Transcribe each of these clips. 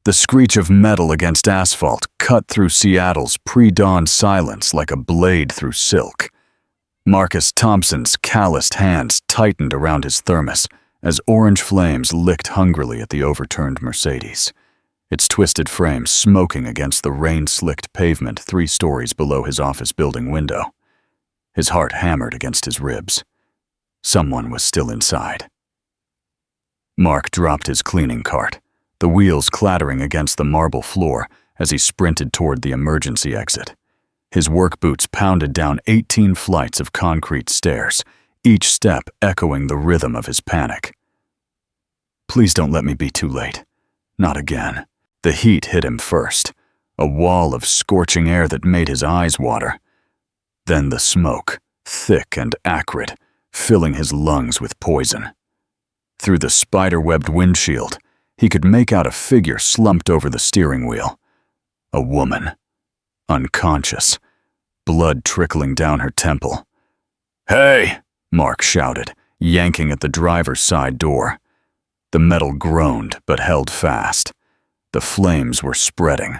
The screech of metal against asphalt cut through Seattle's pre-dawn silence like a blade through silk. Marcus Thompson's calloused hands tightened around his thermos as orange flames licked hungrily at the overturned Mercedes, its twisted frame smoking against the rain-slicked pavement 3 stories below his office building window. His heart hammered against his ribs. Someone was still inside. Mark dropped his cleaning cart, the wheels clattering against the marble floor as he sprinted toward the emergency exit. His work boots pounded down 18 flights of concrete stairs, each step echoing the rhythm of his panic. Please don't let me be too late. Not again. The heat hit him first, a wall of scorching air that made his eyes water. Then the smoke, thick and acrid, filling his lungs with poison. Through the spider-webbed windshield, he could make out a figure slumped over the steering wheel. A woman. Unconscious, blood trickling down her temple. "Hey!" Mark shouted, yanking at the driver's side door. The metal groaned but held fast. The flames were spreading,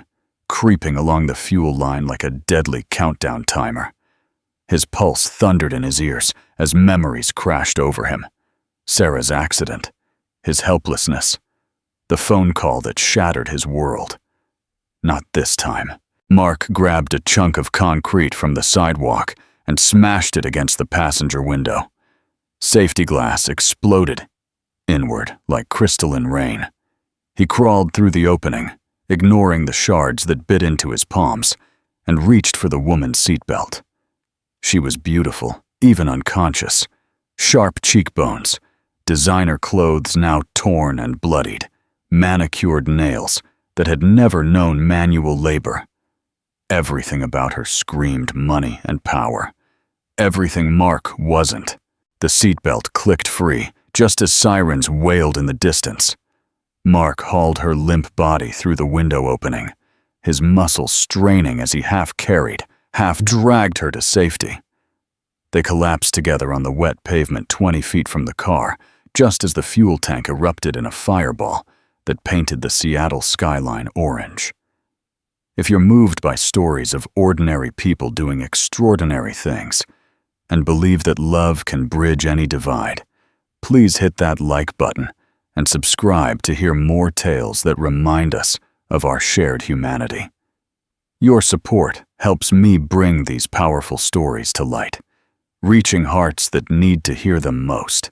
creeping along the fuel line like a deadly countdown timer. His pulse thundered in his ears as memories crashed over him. Sarah's accident, his helplessness, the phone call that shattered his world. Not this time. Mark grabbed a chunk of concrete from the sidewalk and smashed it against the passenger window. Safety glass exploded inward like crystalline rain. He crawled through the opening, ignoring the shards that bit into his palms, and reached for the woman's seatbelt. She was beautiful, even unconscious. Sharp cheekbones, designer clothes now torn and bloodied, manicured nails that had never known manual labor. Everything about her screamed money and power. Everything Mark wasn't. The seatbelt clicked free, just as sirens wailed in the distance. Mark hauled her limp body through the window opening, his muscles straining as he half carried, half dragged her to safety. They collapsed together on the wet pavement 20 feet from the car, just as the fuel tank erupted in a fireball that painted the Seattle skyline orange. If you're moved by stories of ordinary people doing extraordinary things, and believe that love can bridge any divide, please hit that like button and subscribe to hear more tales that remind us of our shared humanity. Your support helps me bring these powerful stories to light, reaching hearts that need to hear them most.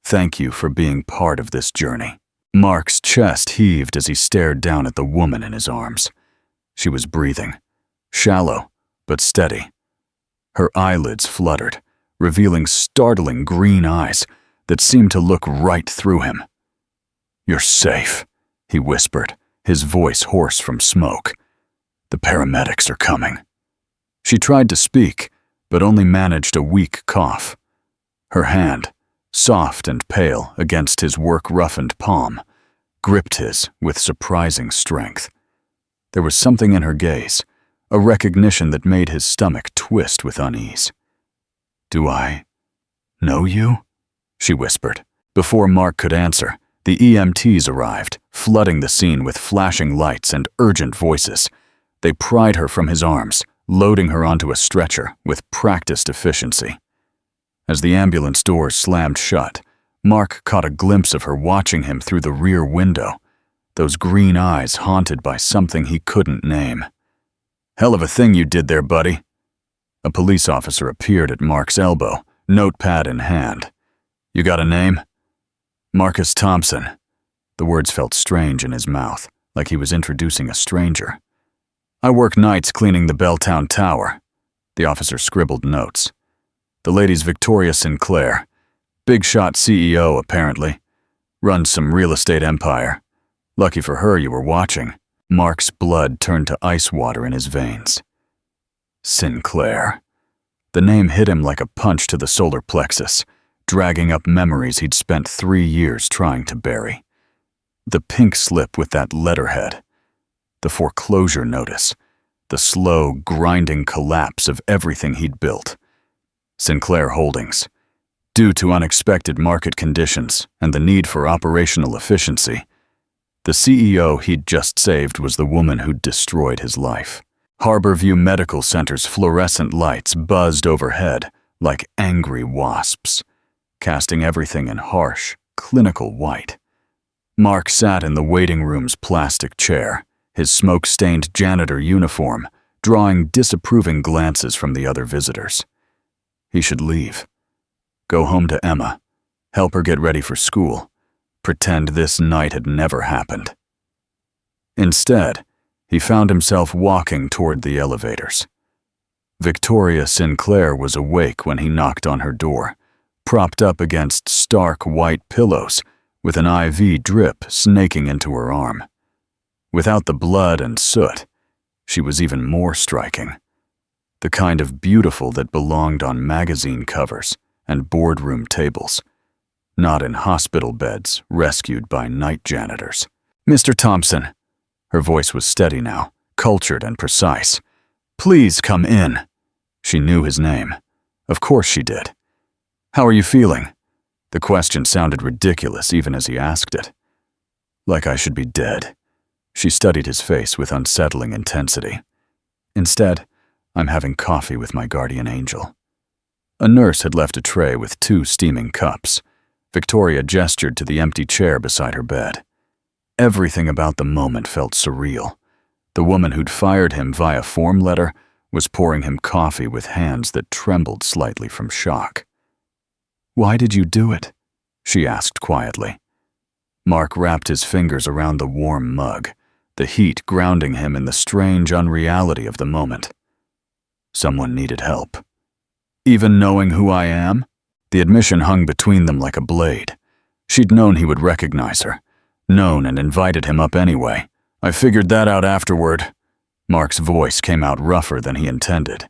Thank you for being part of this journey. Mark's chest heaved as he stared down at the woman in his arms. She was breathing, shallow but steady. Her eyelids fluttered, revealing startling green eyes that seemed to look right through him. "You're safe," he whispered, his voice hoarse from smoke. "The paramedics are coming." She tried to speak, but only managed a weak cough. Her hand, soft and pale against his work-roughened palm, gripped his with surprising strength. There was something in her gaze, a recognition that made his stomach twist with unease. "Do I know you?" she whispered. Before Mark could answer, the EMTs arrived, flooding the scene with flashing lights and urgent voices. They pried her from his arms, loading her onto a stretcher with practiced efficiency. As the ambulance doors slammed shut, Mark caught a glimpse of her watching him through the rear window, those green eyes haunted by something he couldn't name. "Hell of a thing you did there, buddy." A police officer appeared at Mark's elbow, notepad in hand. "You got a name?" "Marcus Thompson." The words felt strange in his mouth, like he was introducing a stranger. "I work nights cleaning the Belltown Tower." The officer scribbled notes. "The lady's Victoria Sinclair. Big shot CEO, apparently. Runs some real estate empire. Lucky for her you were watching." Mark's blood turned to ice water in his veins. Sinclair. The name hit him like a punch to the solar plexus, dragging up memories he'd spent 3 years trying to bury. The pink slip with that letterhead. The foreclosure notice. The slow, grinding collapse of everything he'd built. Sinclair Holdings. Due to unexpected market conditions and the need for operational efficiency, The CEO he'd just saved was the woman who'd destroyed his life. Harborview Medical Center's fluorescent lights buzzed overhead like angry wasps, casting everything in harsh, clinical white. Mark sat in the waiting room's plastic chair, his smoke-stained janitor uniform drawing disapproving glances from the other visitors. He should leave. Go home to Emma, help her get ready for school, pretend this night had never happened. Instead, he found himself walking toward the elevators. Victoria Sinclair was awake when he knocked on her door, propped up against stark white pillows with an IV drip snaking into her arm. Without the blood and soot, she was even more striking. The kind of beautiful that belonged on magazine covers and boardroom tables, not in hospital beds rescued by night janitors. "Mr. Thompson," her voice was steady now, cultured and precise. "Please come in." She knew his name. Of course she did. "How are you feeling?" The question sounded ridiculous even as he asked it. "Like I should be dead." She studied his face with unsettling intensity. "Instead, I'm having coffee with my guardian angel." A nurse had left a tray with 2 steaming cups. Victoria gestured to the empty chair beside her bed. Everything about the moment felt surreal. The woman who'd fired him via form letter was pouring him coffee with hands that trembled slightly from shock. "Why did you do it?" she asked quietly. Mark wrapped his fingers around the warm mug, the heat grounding him in the strange unreality of the moment. Someone needed help. Even knowing who I am? The admission hung between them like a blade. She'd known he would recognize her, known and invited him up anyway. "I figured that out afterward." Mark's voice came out rougher than he intended.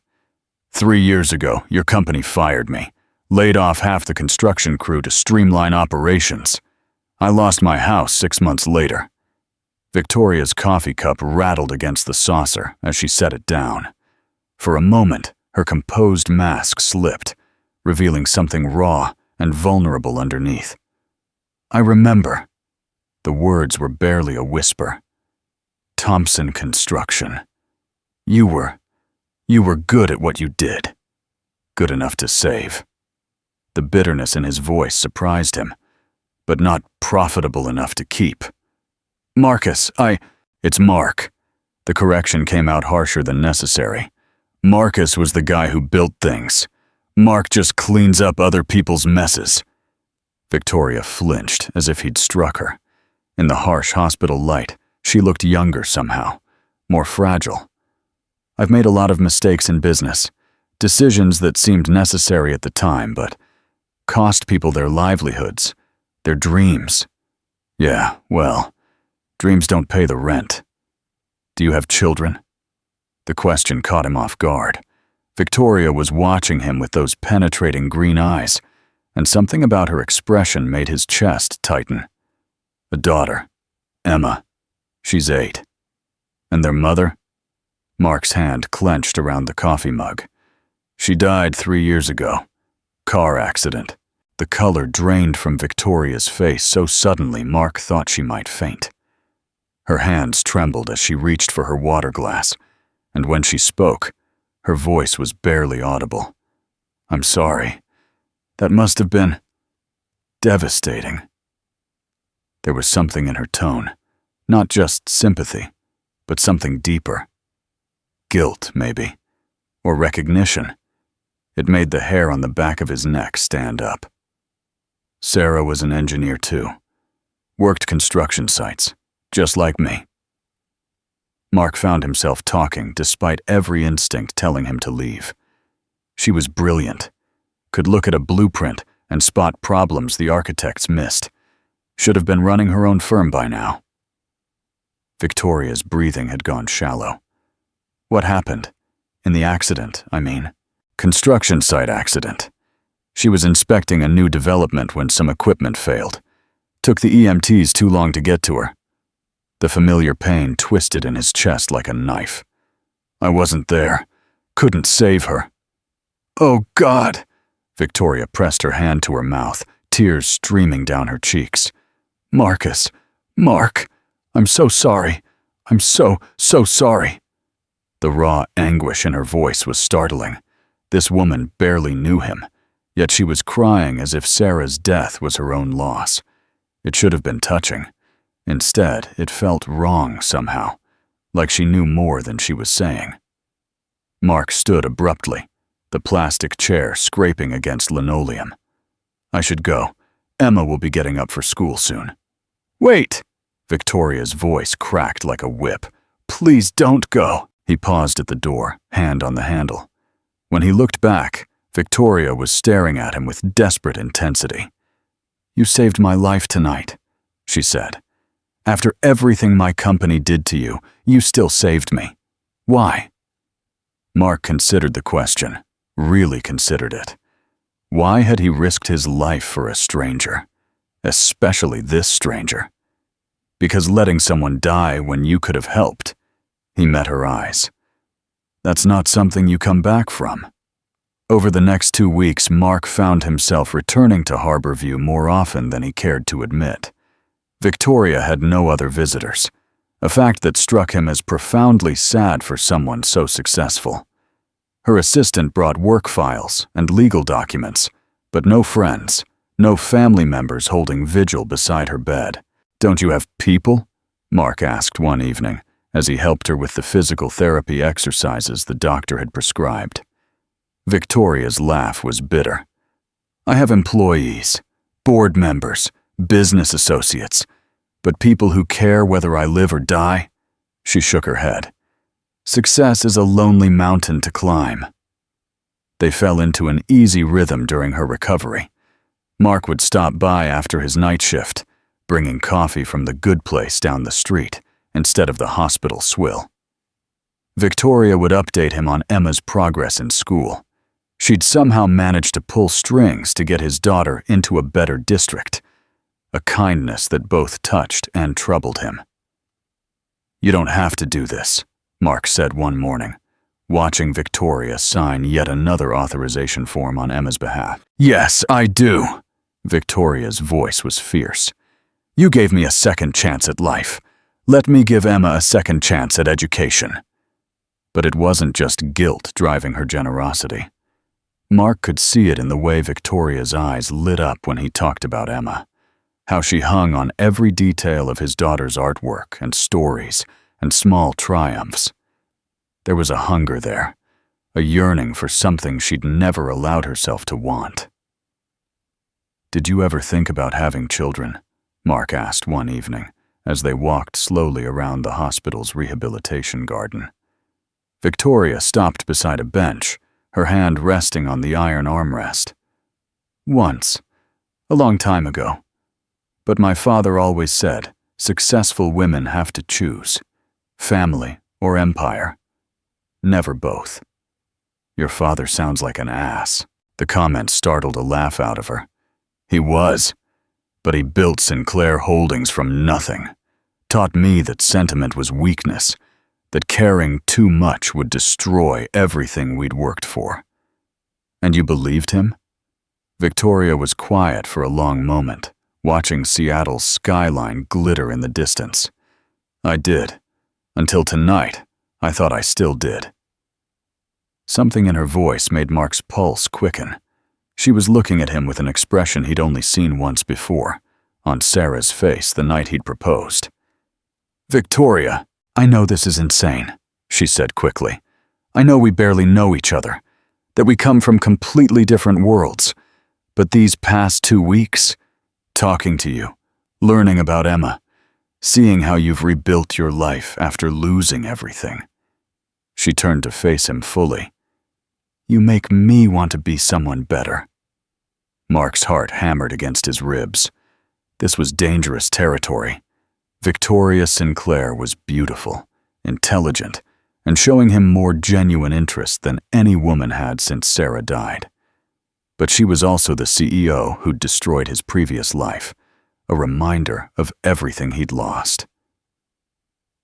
3 years ago, your company fired me, laid off half the construction crew to streamline operations. I lost my house 6 months later. Victoria's coffee cup rattled against the saucer as she set it down. For a moment, her composed mask slipped, revealing something raw and vulnerable underneath. "I remember." The words were barely a whisper. "Thompson Construction. You were good at what you did. Good enough to save." The bitterness in his voice surprised him, but not profitable enough to keep. "Marcus, It's Mark." The correction came out harsher than necessary. Marcus was the guy who built things. Mark just cleans up other people's messes. Victoria flinched as if he'd struck her. In the harsh hospital light, she looked younger somehow, more fragile. "I've made a lot of mistakes in business, decisions that seemed necessary at the time, but cost people their livelihoods, their dreams. Yeah, well, dreams don't pay the rent. Do you have children?" The question caught him off guard. Victoria was watching him with those penetrating green eyes, and something about her expression made his chest tighten. "A daughter, Emma. She's 8. And their mother?" Mark's hand clenched around the coffee mug. "She died 3 years ago. Car accident." The color drained from Victoria's face so suddenly Mark thought she might faint. Her hands trembled as she reached for her water glass, and when she spoke, her voice was barely audible. "I'm sorry. That must have been devastating." There was something in her tone, not just sympathy, but something deeper. Guilt, maybe, or recognition. It made the hair on the back of his neck stand up. Sarah was an engineer too. Worked construction sites, just like me. Mark found himself talking despite every instinct telling him to leave. She was brilliant, could look at a blueprint and spot problems the architects missed. Should have been running her own firm by now. Victoria's breathing had gone shallow. "What happened? In the accident, I mean." "Construction site accident. She was inspecting a new development when some equipment failed. Took the EMTs too long to get to her." The familiar pain twisted in his chest like a knife. "I wasn't there. Couldn't save her." "Oh, God!" Victoria pressed her hand to her mouth, tears streaming down her cheeks. "Marcus, Mark, I'm so sorry. I'm so sorry." The raw anguish in her voice was startling. This woman barely knew him, yet she was crying as if Sarah's death was her own loss. It should have been touching. Instead, it felt wrong somehow, like she knew more than she was saying. Mark stood abruptly, the plastic chair scraping against linoleum. "I should go. Emma will be getting up for school soon." "Wait!" Victoria's voice cracked like a whip. "Please don't go." He paused at the door, hand on the handle. When he looked back, Victoria was staring at him with desperate intensity. "You saved my life tonight," she said. "After everything my company did to you, you still saved me. Why?" Mark considered the question, really considered it. Why had he risked his life for a stranger? Especially this stranger. Because letting someone die when you could have helped. He met her eyes. That's not something you come back from. Over the next 2 weeks, Mark found himself returning to Harborview more often than he cared to admit. Victoria had no other visitors, a fact that struck him as profoundly sad for someone so successful. Her assistant brought work files and legal documents, but no friends, no family members holding vigil beside her bed. "Don't you have people?" Mark asked one evening, as he helped her with the physical therapy exercises the doctor had prescribed. Victoria's laugh was bitter. "I have employees, board members, business associates, but people who care whether I live or die?" She shook her head. "Success is a lonely mountain to climb." They fell into an easy rhythm during her recovery. Mark would stop by after his night shift, bringing coffee from the good place down the street instead of the hospital swill. Victoria would update him on Emma's progress in school. She'd somehow managed to pull strings to get his daughter into a better district, a kindness that both touched and troubled him. "You don't have to do this," Mark said one morning, watching Victoria sign yet another authorization form on Emma's behalf. "Yes, I do." Victoria's voice was fierce. "You gave me a second chance at life. Let me give Emma a second chance at education." But it wasn't just guilt driving her generosity. Mark could see it in the way Victoria's eyes lit up when he talked about Emma, how she hung on every detail of his daughter's artwork and stories and small triumphs. There was a hunger there, a yearning for something she'd never allowed herself to want. "Did you ever think about having children?" Mark asked one evening, as they walked slowly around the hospital's rehabilitation garden. Victoria stopped beside a bench, her hand resting on the iron armrest. "Once, a long time ago. But my father always said, successful women have to choose, family or empire. Never both." "Your father sounds like an ass." The comment startled a laugh out of her. "He was, but he built Sinclair Holdings from nothing, taught me that sentiment was weakness, that caring too much would destroy everything we'd worked for." "And you believed him?" Victoria was quiet for a long moment, watching Seattle's skyline glitter in the distance. "I did. Until tonight, I thought I still did." Something in her voice made Mark's pulse quicken. She was looking at him with an expression he'd only seen once before, on Sarah's face the night he'd proposed. "Victoria, I know this is insane," she said quickly. "I know we barely know each other, that we come from completely different worlds, but these past 2 weeks, talking to you, learning about Emma, seeing how you've rebuilt your life after losing everything." She turned to face him fully. "You make me want to be someone better." Mark's heart hammered against his ribs. This was dangerous territory. Victoria Sinclair was beautiful, intelligent, and showing him more genuine interest than any woman had since Sarah died. But she was also the CEO who'd destroyed his previous life, a reminder of everything he'd lost.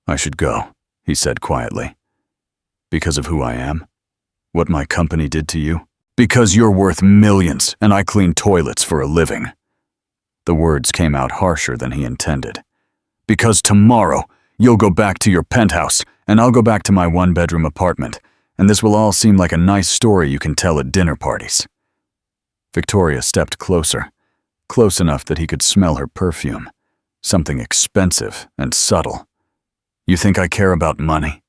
"I should go," he said quietly. "Because of who I am? What my company did to you? Because you're worth millions and I clean toilets for a living." The words came out harsher than he intended. Because tomorrow, you'll go back to your penthouse, and I'll go back to my one-bedroom apartment, and this will all seem like a nice story you can tell at dinner parties." Victoria stepped closer, close enough that he could smell her perfume, something expensive and subtle. "You think I care about money?"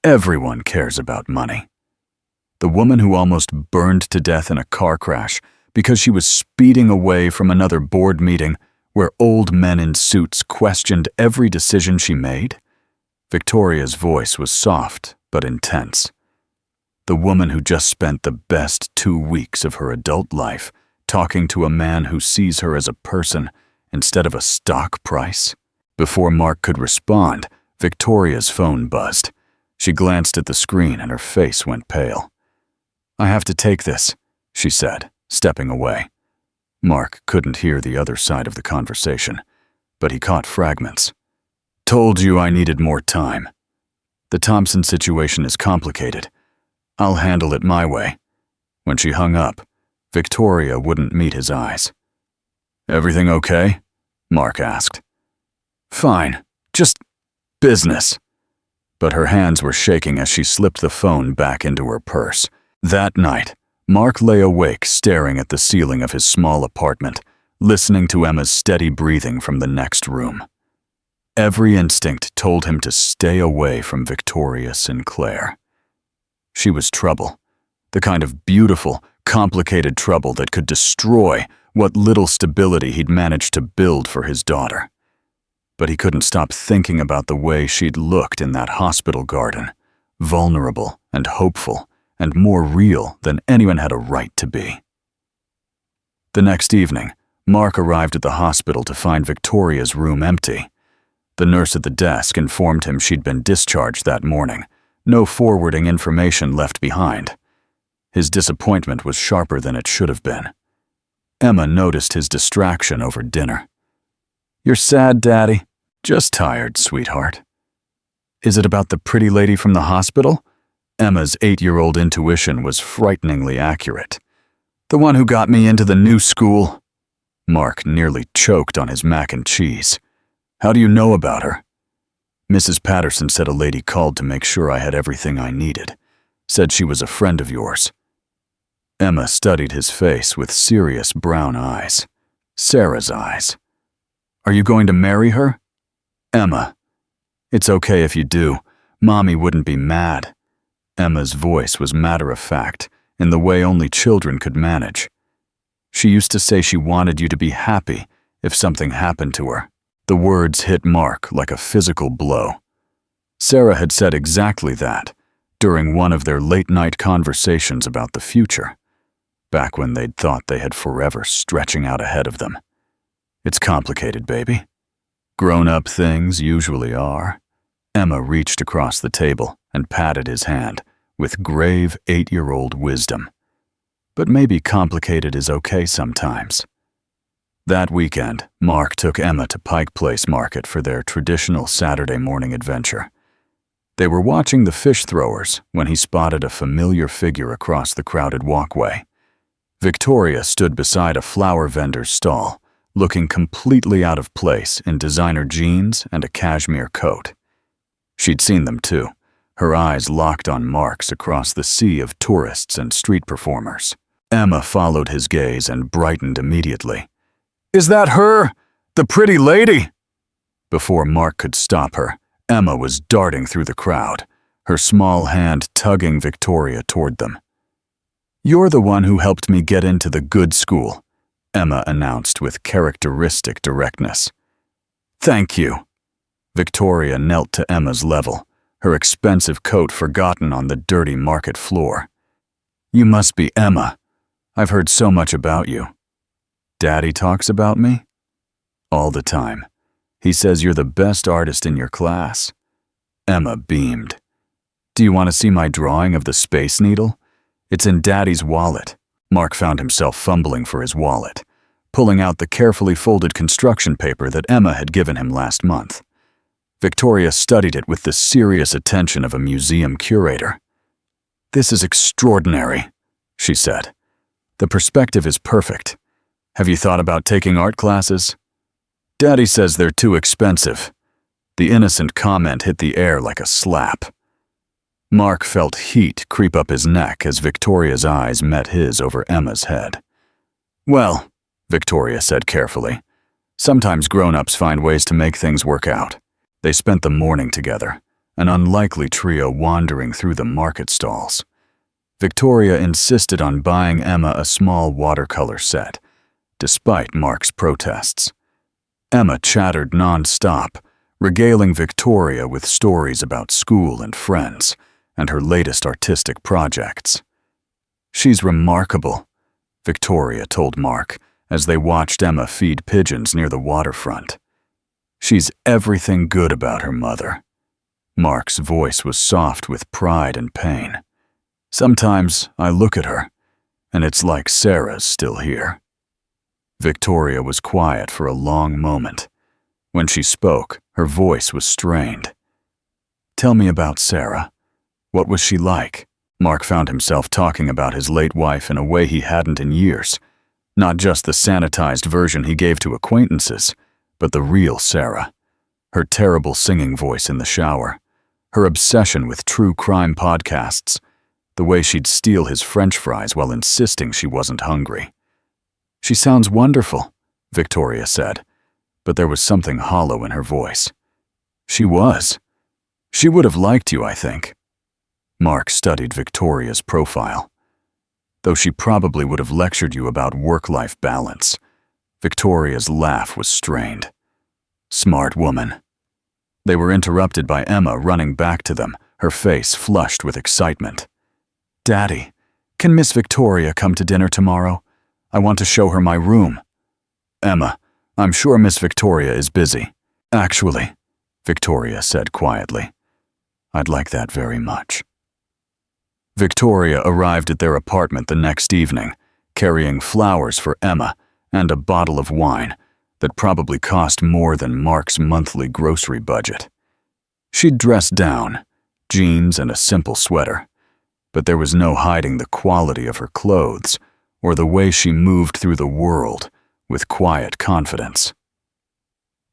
"Everyone cares about money." The woman who almost burned to death in a car crash because she was speeding away from another board meeting where old men in suits questioned every decision she made? Victoria's voice was soft but intense. The woman who just spent the best 2 weeks of her adult life talking to a man who sees her as a person instead of a stock price? Before Mark could respond, Victoria's phone buzzed. She glanced at the screen and her face went pale. "I have to take this," she said, stepping away. Mark couldn't hear the other side of the conversation, but he caught fragments. "Told you I needed more time. The Thompson situation is complicated. I'll handle it my way." When she hung up, Victoria wouldn't meet his eyes. "Everything okay?" Mark asked. "Fine, just business." But her hands were shaking as she slipped the phone back into her purse. That night, Mark lay awake staring at the ceiling of his small apartment, listening to Emma's steady breathing from the next room. Every instinct told him to stay away from Victoria Sinclair. She was trouble, the kind of beautiful, complicated trouble that could destroy what little stability he'd managed to build for his daughter. But he couldn't stop thinking about the way she'd looked in that hospital garden, vulnerable and hopeful, and more real than anyone had a right to be. The next evening, Mark arrived at the hospital to find Victoria's room empty. The nurse at the desk informed him she'd been discharged that morning, no forwarding information left behind. His disappointment was sharper than it should have been. Emma noticed his distraction over dinner. "You're sad, Daddy?" "Just tired, sweetheart." "Is it about the pretty lady from the hospital?" Emma's 8-year-old intuition was frighteningly accurate. "The one who got me into the new school." Mark nearly choked on his mac and cheese. "How do you know about her?" "Mrs. Patterson said a lady called to make sure I had everything I needed. Said she was a friend of yours." Emma studied his face with serious brown eyes. Sarah's eyes. "Are you going to marry her?" "Emma, it's okay if you do. Mommy wouldn't be mad." Emma's voice was matter-of-fact, in the way only children could manage. "She used to say she wanted you to be happy if something happened to her." The words hit Mark like a physical blow. Sarah had said exactly that during one of their late-night conversations about the future, back when they'd thought they had forever stretching out ahead of them. "It's complicated, baby. Grown-up things usually are." Emma reached across the table and patted his hand with grave 8-year-old wisdom. "But maybe complicated is okay sometimes." That weekend, Mark took Emma to Pike Place Market for their traditional Saturday morning adventure. They were watching the fish throwers when he spotted a familiar figure across the crowded walkway. Victoria stood beside a flower vendor's stall, looking completely out of place in designer jeans and a cashmere coat. She'd seen them too, her eyes locked on Mark's across the sea of tourists and street performers. Emma followed his gaze and brightened immediately. "Is that her? The pretty lady?" Before Mark could stop her, Emma was darting through the crowd, her small hand tugging Victoria toward them. "You're the one who helped me get into the good school," Emma announced with characteristic directness. "Thank you." Victoria knelt to Emma's level, her expensive coat forgotten on the dirty market floor. "You must be Emma. I've heard so much about you." "Daddy talks about me?" "All the time. He says you're the best artist in your class." Emma beamed. "Do you want to see my drawing of the Space Needle? It's in Daddy's wallet." Mark found himself fumbling for his wallet, pulling out the carefully folded construction paper that Emma had given him last month. Victoria studied it with the serious attention of a museum curator. "This is extraordinary," she said. "The perspective is perfect. Have you thought about taking art classes?" Daddy says they're too expensive." The innocent comment hit the air like a slap. Mark felt heat creep up his neck as Victoria's eyes met his over Emma's head. "Well," Victoria said carefully, "sometimes grown-ups find ways to make things work out." They spent the morning together, an unlikely trio wandering through the market stalls. Victoria insisted on buying Emma a small watercolor set, despite Mark's protests. Emma chattered non-stop, regaling Victoria with stories about school and friends, and her latest artistic projects. "She's remarkable," Victoria told Mark as they watched Emma feed pigeons near the waterfront. "She's everything good about her mother." Mark's voice was soft with pride and pain. "Sometimes I look at her, and it's like Sarah's still here." Victoria was quiet for a long moment. When she spoke, her voice was strained. "Tell me about Sarah. What was she like?" Mark found himself talking about his late wife in a way he hadn't in years. Not just the sanitized version he gave to acquaintances, but the real Sarah. Her terrible singing voice in the shower, her obsession with true crime podcasts, the way she'd steal his French fries while insisting she wasn't hungry. "She sounds wonderful," Victoria said, but there was something hollow in her voice. "She was. She would have liked you, I think." Mark studied Victoria's profile. "Though she probably would have lectured you about work-life balance." Victoria's laugh was strained. "Smart woman." They were interrupted by Emma running back to them, her face flushed with excitement. "Daddy, can Miss Victoria come to dinner tomorrow? I want to show her my room." "Emma, I'm sure Miss Victoria is busy." "Actually," Victoria said quietly, "I'd like that very much." Victoria arrived at their apartment the next evening, carrying flowers for Emma and a bottle of wine that probably cost more than Mark's monthly grocery budget. She'd dressed down, jeans and a simple sweater, but there was no hiding the quality of her clothes or the way she moved through the world with quiet confidence.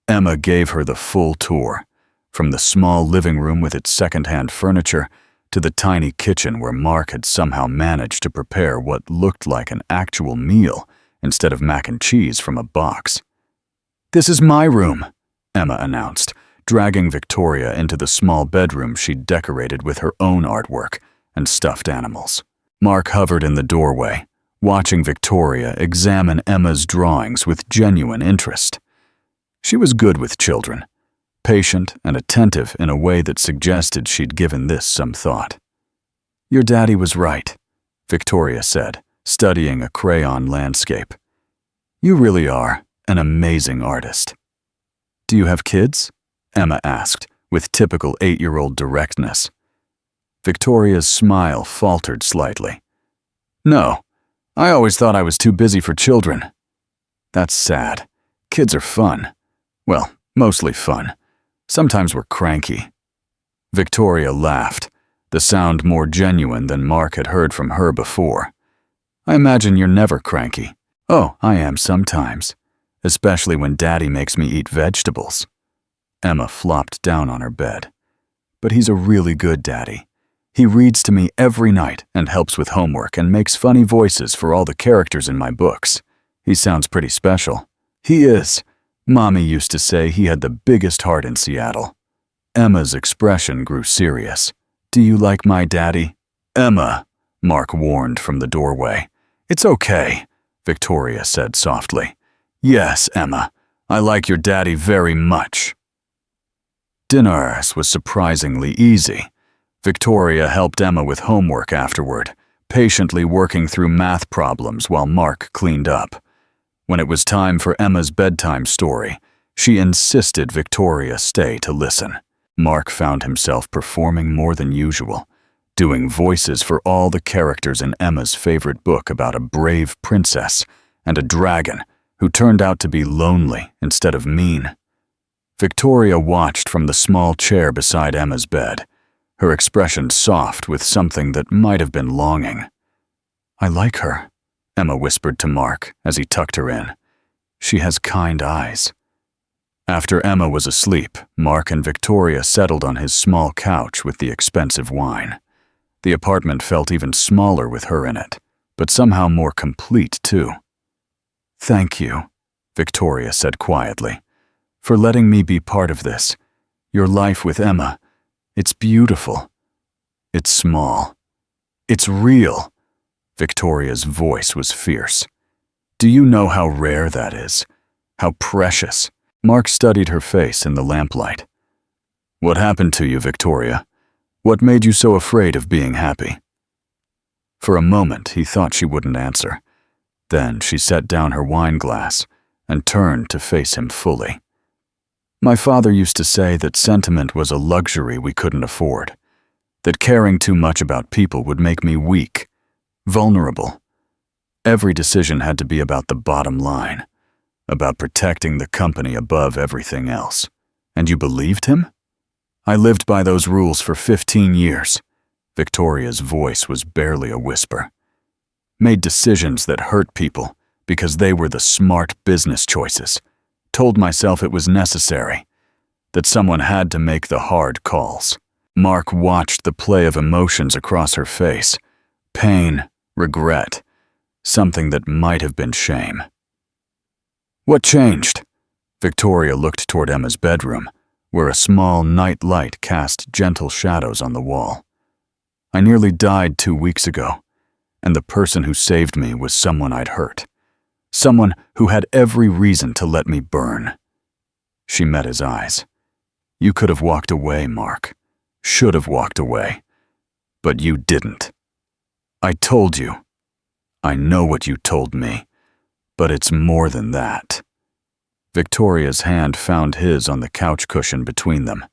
Emma gave her the full tour, from the small living room with its second-hand furniture to the tiny kitchen where Mark had somehow managed to prepare what looked like an actual meal instead of mac and cheese from a box. "This is my room," Emma announced, dragging Victoria into the small bedroom she'd decorated with her own artwork and stuffed animals. Mark hovered in the doorway, watching Victoria examine Emma's drawings with genuine interest. She was good with children, patient and attentive in a way that suggested she'd given this some thought. "Your daddy was right," Victoria said, studying a crayon landscape. "You really are an amazing artist." "Do you have kids?" Emma asked, with typical 8-year-old directness. Victoria's smile faltered slightly. "No, I always thought I was too busy for children." "That's sad. Kids are fun. Well, mostly fun. Sometimes we're cranky." Victoria laughed, the sound more genuine than Mark had heard from her before. "I imagine you're never cranky." "Oh, I am sometimes, especially when Daddy makes me eat vegetables." Emma flopped down on her bed. "But he's a really good daddy. He reads to me every night and helps with homework and makes funny voices for all the characters in my books. He sounds pretty special." "He is. Mommy used to say he had the biggest heart in Seattle." Emma's expression grew serious. "Do you like my daddy?" "Emma," Mark warned from the doorway. "It's okay," Victoria said softly. "Yes, Emma, I like your daddy very much." Dinner was surprisingly easy. Victoria helped Emma with homework afterward, patiently working through math problems while Mark cleaned up. When it was time for Emma's bedtime story, she insisted Victoria stay to listen. Mark found himself performing more than usual, doing voices for all the characters in Emma's favorite book about a brave princess and a dragon who turned out to be lonely instead of mean. Victoria watched from the small chair beside Emma's bed, her expression soft with something that might have been longing. "I like her," Emma whispered to Mark as he tucked her in. "She has kind eyes." After Emma was asleep, Mark and Victoria settled on his small couch with the expensive wine. The apartment felt even smaller with her in it, but somehow more complete too. "Thank you," Victoria said quietly, "for letting me be part of this. Your life with Emma, it's beautiful. It's small. It's real." Victoria's voice was fierce. "Do you know how rare that is? How precious?" Mark studied her face in the lamplight. "What happened to you, Victoria? What made you so afraid of being happy?" For a moment, he thought she wouldn't answer. Then she set down her wine glass and turned to face him fully. "My father used to say that sentiment was a luxury we couldn't afford, that caring too much about people would make me weak, vulnerable. Every decision had to be about the bottom line, about protecting the company above everything else. And you believed him? I lived by those rules for 15 years. Victoria's voice was barely a whisper. Made decisions that hurt people because they were the smart business choices. Told myself it was necessary, that someone had to make the hard calls." Mark watched the play of emotions across her face. Pain, regret, something that might have been shame. "What changed?" Victoria looked toward Emma's bedroom, where a small night light cast gentle shadows on the wall. "I nearly died 2 weeks ago, and the person who saved me was someone I'd hurt. Someone who had every reason to let me burn." She met his eyes. "You could have walked away, Mark. Should have walked away. But you didn't. I told you. I know what you told me. But it's more than that." Victoria's hand found his on the couch cushion between them.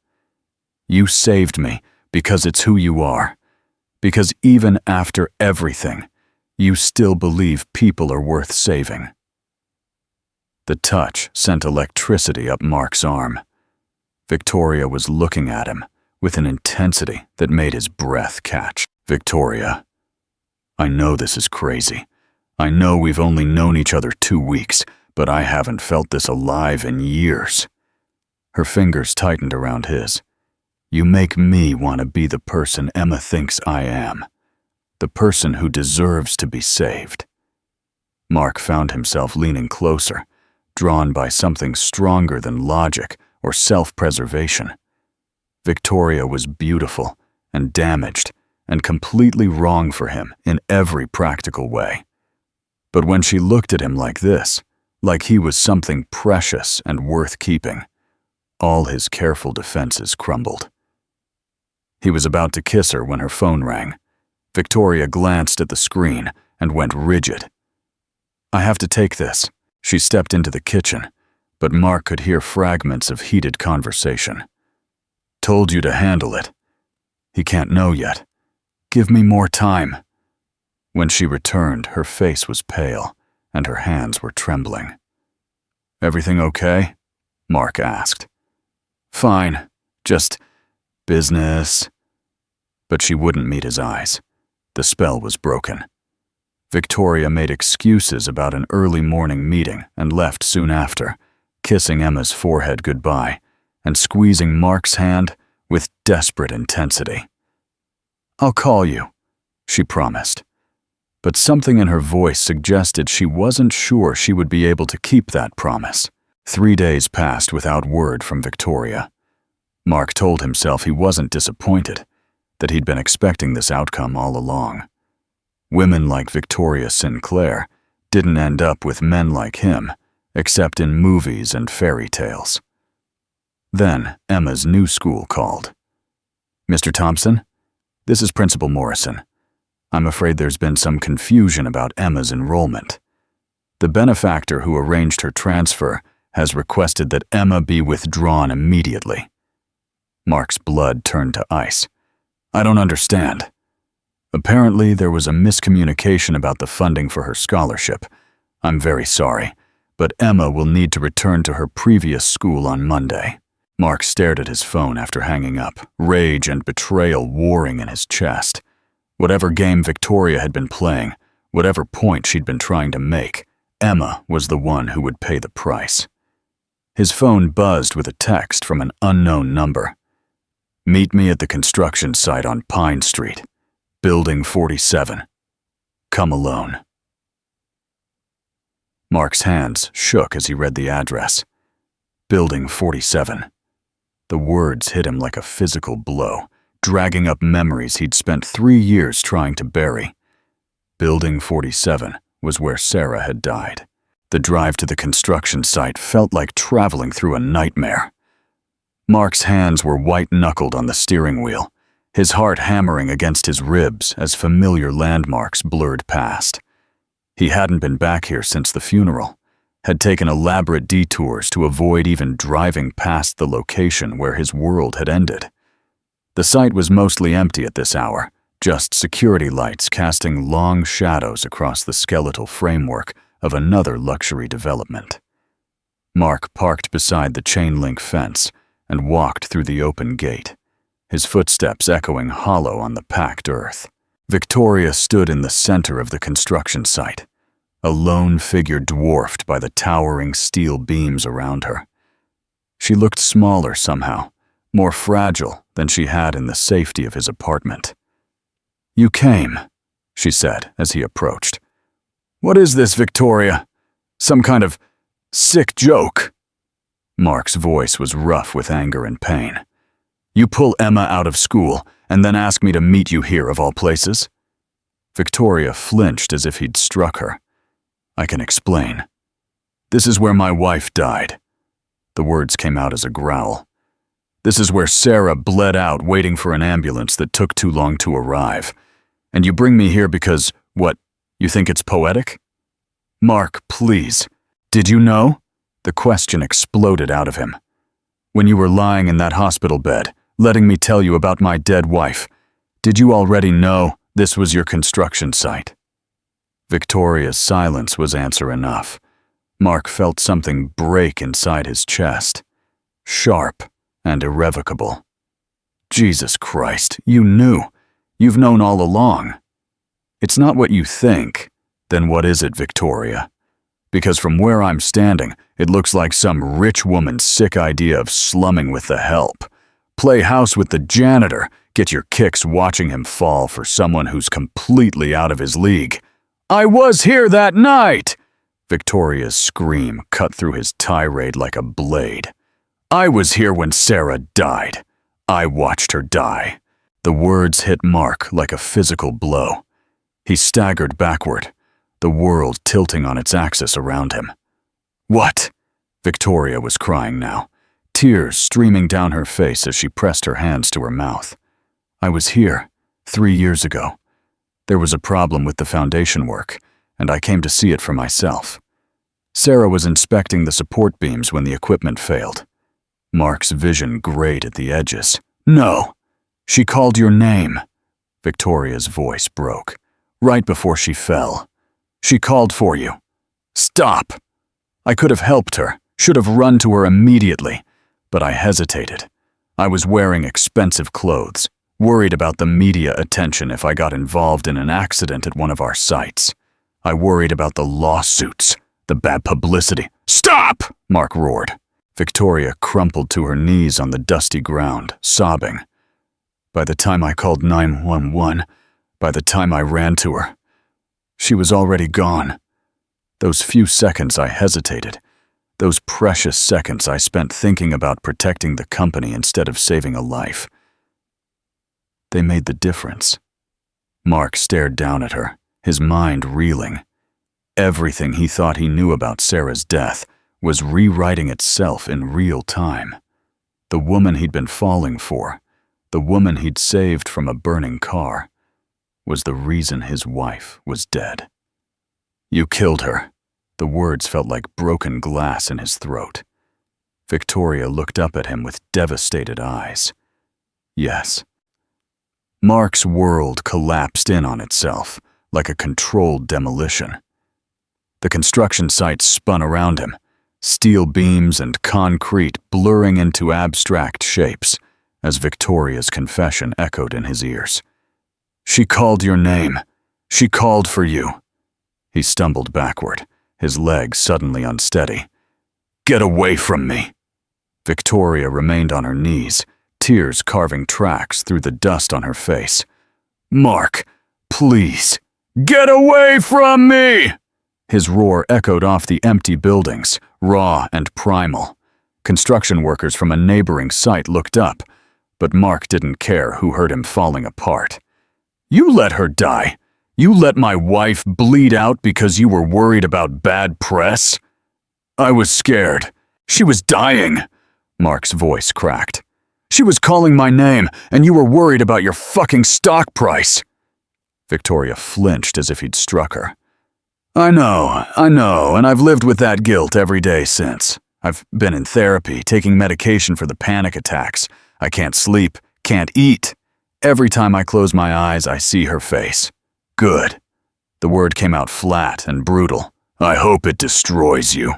"You saved me because it's who you are. Because even after everything, you still believe people are worth saving." The touch sent electricity up Mark's arm. Victoria was looking at him with an intensity that made his breath catch. "Victoria, I know this is crazy. I know we've only known each other 2 weeks, but I haven't felt this alive in years." Her fingers tightened around his. "You make me want to be the person Emma thinks I am. The person who deserves to be saved." Mark found himself leaning closer, drawn by something stronger than logic or self-preservation. Victoria was beautiful and damaged and completely wrong for him in every practical way. But when she looked at him like this, like he was something precious and worth keeping, all his careful defenses crumbled. He was about to kiss her when her phone rang. Victoria glanced at the screen and went rigid. "I have to take this." She stepped into the kitchen, but Mark could hear fragments of heated conversation. "Told you to handle it. He can't know yet. Give me more time." When she returned, her face was pale, and her hands were trembling. "Everything okay?" Mark asked. "Fine. Just business." But she wouldn't meet his eyes. The spell was broken. Victoria made excuses about an early morning meeting and left soon after, kissing Emma's forehead goodbye and squeezing Mark's hand with desperate intensity. "I'll call you," she promised. But something in her voice suggested she wasn't sure she would be able to keep that promise. 3 days passed without word from Victoria. Mark told himself he wasn't disappointed, that he'd been expecting this outcome all along. Women like Victoria Sinclair didn't end up with men like him, except in movies and fairy tales. Then Emma's new school called. "Mr. Thompson, this is Principal Morrison. I'm afraid there's been some confusion about Emma's enrollment. The benefactor who arranged her transfer has requested that Emma be withdrawn immediately." Mark's blood turned to ice. "I don't understand." "Apparently there was a miscommunication about the funding for her scholarship. I'm very sorry, but Emma will need to return to her previous school on Monday." Mark stared at his phone after hanging up, rage and betrayal warring in his chest. Whatever game Victoria had been playing, whatever point she'd been trying to make, Emma was the one who would pay the price. His phone buzzed with a text from an unknown number. "Meet me at the construction site on Pine Street, Building 47. Come alone." Mark's hands shook as he read the address. Building 47. The words hit him like a physical blow, dragging up memories he'd spent 3 years trying to bury. Building 47 was where Sarah had died. The drive to the construction site felt like traveling through a nightmare. Mark's hands were white-knuckled on the steering wheel, his heart hammering against his ribs as familiar landmarks blurred past. He hadn't been back here since the funeral, had taken elaborate detours to avoid even driving past the location where his world had ended. The site was mostly empty at this hour, just security lights casting long shadows across the skeletal framework of another luxury development. Mark parked beside the chain-link fence and walked through the open gate, his footsteps echoing hollow on the packed earth. Victoria stood in the center of the construction site, a lone figure dwarfed by the towering steel beams around her. She looked smaller somehow, more fragile than she had in the safety of his apartment. "You came," she said as he approached. "What is this, Victoria? Some kind of sick joke?" Mark's voice was rough with anger and pain. "You pull Emma out of school and then ask me to meet you here of all places?" Victoria flinched as if he'd struck her. "I can explain. This is where my wife died." The words came out as a growl. "This is where Sarah bled out waiting for an ambulance that took too long to arrive. And you bring me here because, what, you think it's poetic?" "Mark, please. Did you know?" The question exploded out of him. "When you were lying in that hospital bed, letting me tell you about my dead wife, did you already know this was your construction site?" Victoria's silence was answer enough. Mark felt something break inside his chest. Sharp and irrevocable. "Jesus Christ, you knew. You've known all along." "It's not what you think." "Then what is it, Victoria? Because from where I'm standing, it looks like some rich woman's sick idea of slumming with the help. Play house with the janitor, get your kicks watching him fall for someone who's completely out of his league. I was here that night!" Victoria's scream cut through his tirade like a blade. "I was here when Sarah died. I watched her die." The words hit Mark like a physical blow. He staggered backward, the world tilting on its axis around him. "What?" Victoria was crying now, tears streaming down her face as she pressed her hands to her mouth. "I was here 3 years ago. There was a problem with the foundation work, and I came to see it for myself. Sarah was inspecting the support beams when the equipment failed." Mark's vision grayed at the edges. "No! She called your name." Victoria's voice broke. "Right before she fell. She called for you. Stop! I could have helped her, should have run to her immediately, but I hesitated. I was wearing expensive clothes, worried about the media attention if I got involved in an accident at one of our sites. I worried about the lawsuits, the bad publicity." "Stop!" Mark roared. Victoria crumpled to her knees on the dusty ground, sobbing. "By the time I called 911, by the time I ran to her, she was already gone. Those few seconds I hesitated, those precious seconds I spent thinking about protecting the company instead of saving a life. They made the difference." Mark stared down at her, his mind reeling. Everything he thought he knew about Sarah's death was rewriting itself in real time. The woman he'd been falling for, the woman he'd saved from a burning car, was the reason his wife was dead. "You killed her." The words felt like broken glass in his throat. Victoria looked up at him with devastated eyes. "Yes." Mark's world collapsed in on itself, like a controlled demolition. The construction site spun around him, steel beams and concrete blurring into abstract shapes as Victoria's confession echoed in his ears. "She called your name. She called for you." He stumbled backward, his legs suddenly unsteady. Get away from me." Victoria remained on her knees, tears carving tracks through the dust on her face. "Mark, please, get away from me!" His roar echoed off the empty buildings, raw and primal. Construction workers from a neighboring site looked up, but Mark didn't care who heard him falling apart. "You let her die. You let my wife bleed out because you were worried about bad press?" "I was scared. She was dying." Mark's voice cracked. "She was calling my name, and you were worried about your fucking stock price." Victoria flinched as if he'd struck her. I know, and I've lived with that guilt every day since. I've been in therapy, taking medication for the panic attacks. I can't sleep, can't eat. Every time I close my eyes, I see her face. Good." The word came out flat and brutal. "I hope it destroys you."